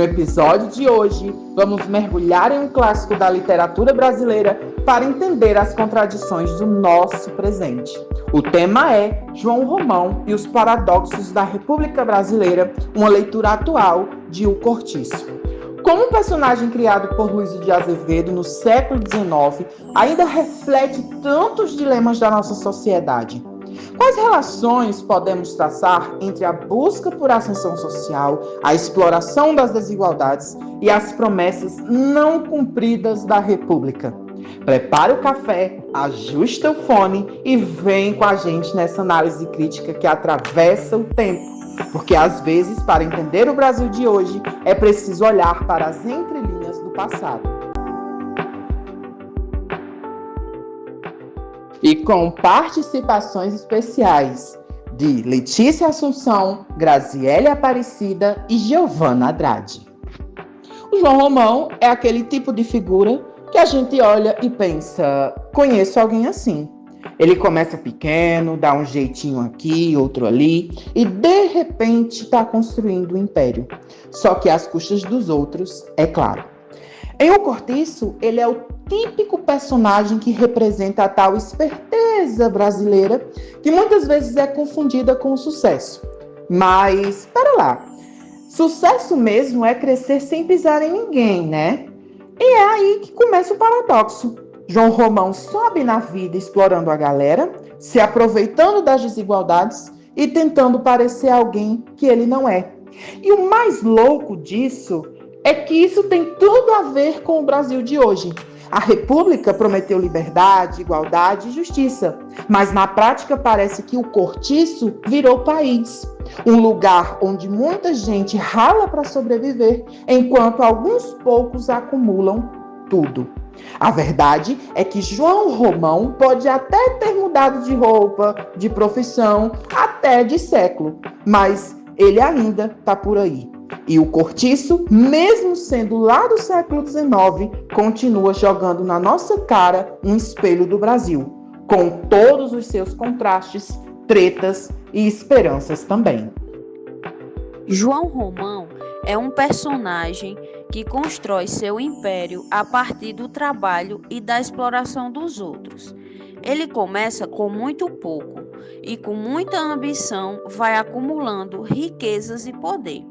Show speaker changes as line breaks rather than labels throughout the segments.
episódio de hoje, vamos mergulhar em um clássico da literatura brasileira para entender as contradições do nosso presente. O tema é João Romão e os paradoxos da República Brasileira, uma leitura atual de O Cortiço. Como um personagem criado por Luiz de Azevedo no século XIX, ainda reflete tantos dilemas da nossa sociedade. Quais relações podemos traçar entre a busca por ascensão social, a exploração das desigualdades e as promessas não cumpridas da República? Prepare o café, ajusta o fone e vem com a gente nessa análise crítica que atravessa o tempo. Porque às vezes, para entender o Brasil de hoje, é preciso olhar para as entrelinhas do passado. E com participações especiais de Letícia Assunção, Graziele Aparecida e Giovana Andrade. O João Romão é aquele tipo de figura que a gente olha e pensa, conheço alguém assim. Ele começa pequeno, dá um jeitinho aqui, outro ali, e de repente está construindo um império. Só que às custas dos outros, é claro. Em O Cortiço, ele é o típico personagem que representa a tal esperteza brasileira, que muitas vezes é confundida com o sucesso. Mas, para lá, sucesso mesmo é crescer sem pisar em ninguém, né? E é aí que começa o paradoxo. João Romão sobe na vida explorando a galera, se aproveitando das desigualdades e tentando parecer alguém que ele não é. E o mais louco disso é que isso tem tudo a ver com o Brasil de hoje. A República prometeu liberdade, igualdade e justiça, mas na prática parece que o cortiço virou país. Um lugar onde muita gente rala para sobreviver, enquanto alguns poucos acumulam tudo. A verdade é que João Romão pode até ter mudado de roupa, de profissão, até de século, mas ele ainda está por aí. E o Cortiço, mesmo sendo lá do século XIX, continua jogando na nossa cara um espelho do Brasil, com todos os seus contrastes, tretas e esperanças também.
João Romão é um personagem que constrói seu império a partir do trabalho e da exploração dos outros. Ele começa com muito pouco e com muita ambição vai acumulando riquezas e poder.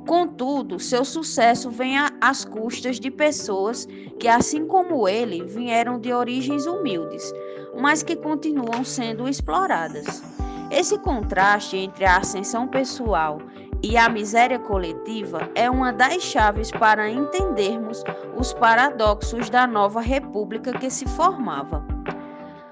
Contudo, seu sucesso vem às custas de pessoas que, assim como ele, vieram de origens humildes, mas que continuam sendo exploradas. Esse contraste entre a ascensão pessoal e a miséria coletiva é uma das chaves para entendermos os paradoxos da nova república que se formava.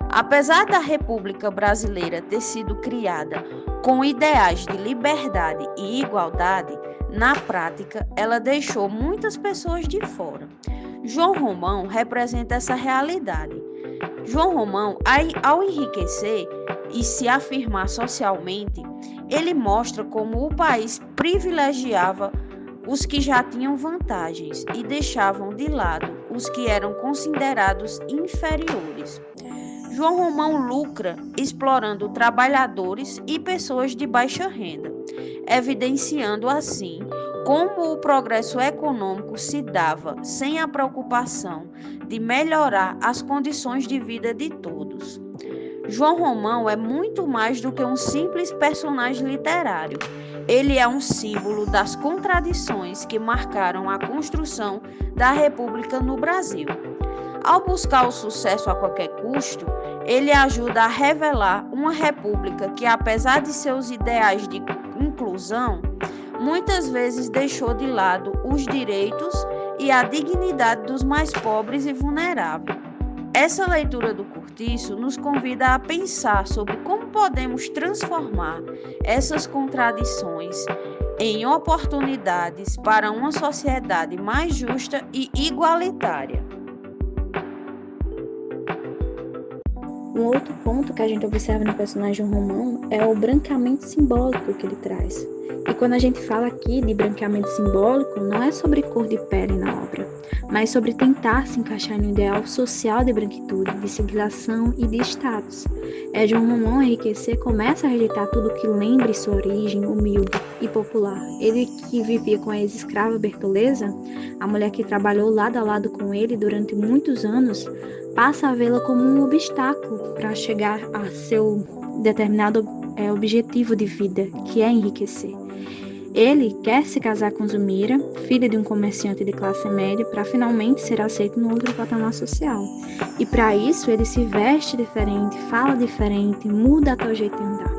Apesar da República Brasileira ter sido criada com ideais de liberdade e igualdade, na prática, ela deixou muitas pessoas de fora. João Romão representa essa realidade. João Romão, ao enriquecer e se afirmar socialmente, ele mostra como o país privilegiava os que já tinham vantagens e deixavam de lado os que eram considerados inferiores. João Romão lucra explorando trabalhadores e pessoas de baixa renda, evidenciando assim como o progresso econômico se dava sem a preocupação de melhorar as condições de vida de todos. João Romão é muito mais do que um simples personagem literário. Ele é um símbolo das contradições que marcaram a construção da República no Brasil. Ao buscar o sucesso a qualquer custo, ele ajuda a revelar uma república que, apesar de seus ideais de inclusão, muitas vezes deixou de lado os direitos e a dignidade dos mais pobres e vulneráveis. Essa leitura do Cortiço nos convida a pensar sobre como podemos transformar essas contradições em oportunidades para uma sociedade mais justa e igualitária.
Um outro ponto que a gente observa no personagem Romão é o branqueamento simbólico que ele traz. E quando a gente fala aqui de branqueamento simbólico, não é sobre cor de pele na obra, mas sobre tentar se encaixar no ideal social de branquitude, de civilização e de status. João Romão Enriquecer começa a rejeitar tudo que lembre sua origem humilde e popular. Ele que vivia com a ex-escrava Bertoleza, a mulher que trabalhou lado a lado com ele durante muitos anos, passa a vê-la como um obstáculo para chegar a seu determinado objetivo de vida, que é enriquecer. Ele quer se casar com Zulmira, filha de um comerciante de classe média, para finalmente ser aceito no outro patamar social. E para isso ele se veste diferente, fala diferente, muda até o jeito de andar.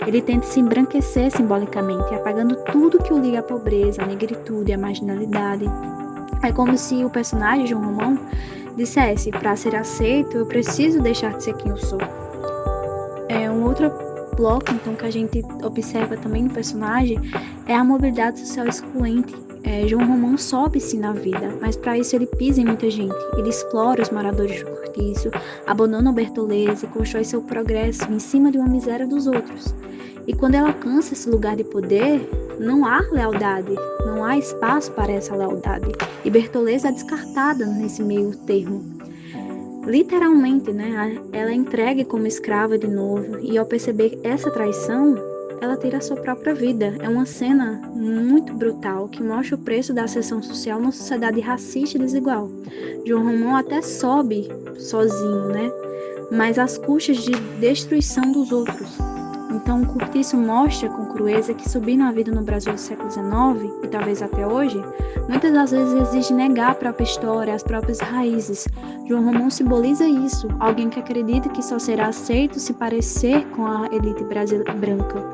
Ele tenta se embranquecer simbolicamente, apagando tudo que o liga à pobreza, à negritude, à marginalidade. É como se o personagem João Romão dissesse: para ser aceito, eu preciso deixar de ser quem eu sou. Um outro bloco, então, que a gente observa também no personagem é a mobilidade social excluente. João Romão sobe-se na vida, mas para isso ele pisa em muita gente. Ele explora os moradores de cortiço, abandona o Bertoleza e constrói seu progresso em cima de uma miséria dos outros. E quando ela alcança esse lugar de poder, não há lealdade, não há espaço para essa lealdade. E Bertoleza é descartada nesse meio termo. Literalmente, ela é entregue como escrava de novo, e ao perceber essa traição, ela tira a sua própria vida. É uma cena muito brutal que mostra o preço da ascensão social numa sociedade racista e desigual. João Romão até sobe sozinho, mas às custas de destruição dos outros. Então, o Cortiço mostra com crueza que subir na vida no Brasil do século XIX, e talvez até hoje, muitas das vezes exige negar a própria história, as próprias raízes. João Romão simboliza isso, alguém que acredita que só será aceito se parecer com a elite brasileira branca,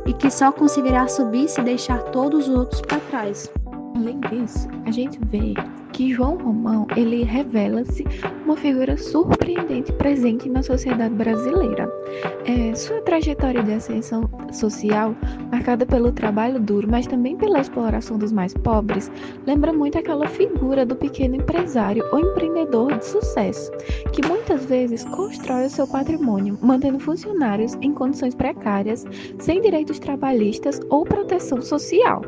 e que só conseguirá subir se deixar todos os outros para trás.
Além disso, a gente vê que João Romão, ele revela-se uma figura surpreendente presente na sociedade brasileira. Sua trajetória de ascensão social, marcada pelo trabalho duro, mas também pela exploração dos mais pobres, lembra muito aquela figura do pequeno empresário ou empreendedor de sucesso, que muitas vezes constrói o seu patrimônio, mantendo funcionários em condições precárias, sem direitos trabalhistas ou proteção social.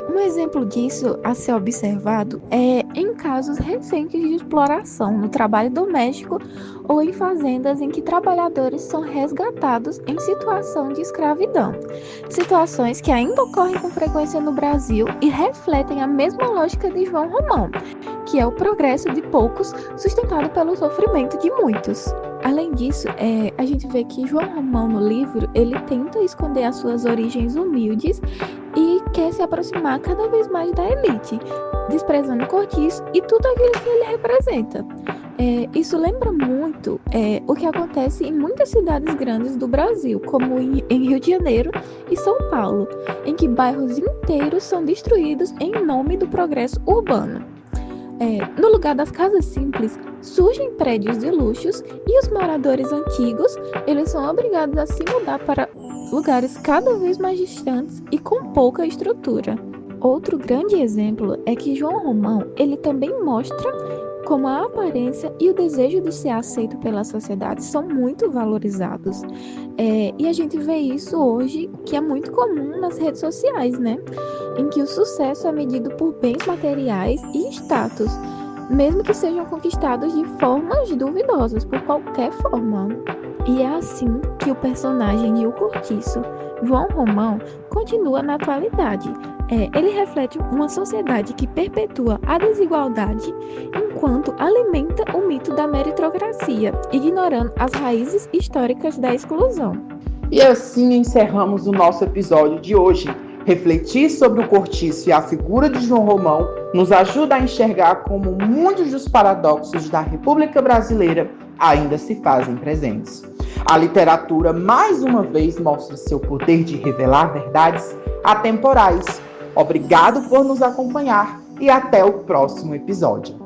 Um exemplo disso a ser observado é em casos recentes de exploração no trabalho doméstico ou em fazendas em que trabalhadores são resgatados em situação de escravidão. Situações que ainda ocorrem com frequência no Brasil e refletem a mesma lógica de João Romão, que é o progresso de poucos sustentado pelo sofrimento de muitos. Além disso, a gente vê que João Romão no livro, ele tenta esconder as suas origens humildes e quer se aproximar cada vez mais da elite, desprezando o cortiço e tudo aquilo que ele representa. Isso lembra muito o que acontece em muitas cidades grandes do Brasil, como em Rio de Janeiro e São Paulo, em que bairros inteiros são destruídos em nome do progresso urbano. No lugar das casas simples, surgem prédios de luxos e os moradores antigos, eles são obrigados a se mudar para lugares cada vez mais distantes e com pouca estrutura. Outro grande exemplo é que João Romão, ele também mostra como a aparência e o desejo de ser aceito pela sociedade são muito valorizados. E a gente vê isso hoje, que é muito comum nas redes sociais, em que o sucesso é medido por bens materiais e status, mesmo que sejam conquistados de formas duvidosas, por qualquer forma. E é assim que o personagem de O Cortiço, João Romão, continua na atualidade. Ele reflete uma sociedade que perpetua a desigualdade enquanto alimenta o mito da meritocracia, ignorando as raízes históricas da exclusão.
E assim encerramos o nosso episódio de hoje. Refletir sobre o Cortiço e a figura de João Romão nos ajuda a enxergar como muitos dos paradoxos da República Brasileira ainda se fazem presentes. A literatura, mais uma vez, mostra seu poder de revelar verdades atemporais. Obrigado por nos acompanhar e até o próximo episódio.